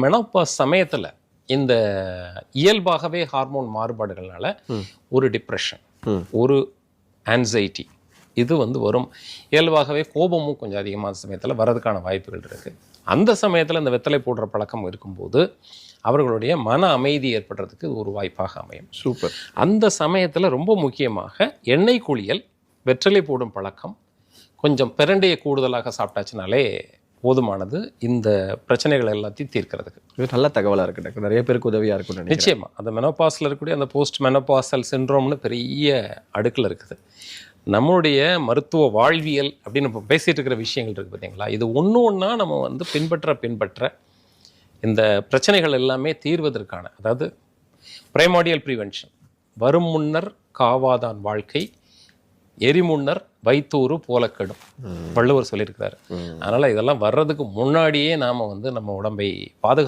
Menopause சமயத்தில் இந்த இயல்பாகவே ஹார்மோன் மாறுபாடுகள்னால ஒரு டிப்ரெஷன், ஒரு ஆன்சைட்டி இது வரும். இயல்பாகவே கோபமும் கொஞ்சம் அதிகமான சமயத்தில் வர்றதுக்கான வாய்ப்புகள் இருக்குது. அந்த சமயத்தில் இந்த வெத்தலை போடுற பழக்கம் இருக்கும்போது அவர்களுடைய மன அமைதி ஏற்படுறதுக்கு ஒரு வாய்ப்பாக அமையும். சூப்பர். அந்த சமயத்தில் ரொம்ப முக்கியமாக எண்ணெய் குளியல், வெற்றிலை போடும் பழக்கம், கொஞ்சம் பிரண்டையை கூடுதலாக சாப்பிட்டாச்சுனாலே போதுமானது இந்த பிரச்சனைகள் எல்லாத்தையும் தீர்க்கிறதுக்கு. இது நல்ல தகவலாக இருக்குது டாக்டர், நிறைய பேருக்கு உதவியாக இருக்கும். நிச்சயமாக அந்த மெனோபாஸில் இருக்கக்கூடிய அந்த போஸ்ட் மெனோபாசல் சிண்ட்ரோம்னு பெரிய அடுக்கில் இருக்குது. நம்மளுடைய மருத்துவ வாழ்வியல் அப்படின்னு இப்போ பேசிகிட்டு இருக்கிற விஷயங்கள் இருக்குது பார்த்தீங்களா, இது ஒன்றா நம்ம பின்பற்ற இந்த பிரச்சனைகள் எல்லாமே தீர்வதற்கான, அதாவது பிரைமாடியல் ப்ரிவென்ஷன், வரும் முன்னர் காவாதான் வாழ்க்கை, எரிமுன்னர் வைத்தூறு போல கெடும், வள்ளுவர் சொல்லியிருக்கிறாரு. அதனால் இதெல்லாம் வர்றதுக்கு முன்னாடியே நாம் நம்ம உடம்பை பாதுகாத்து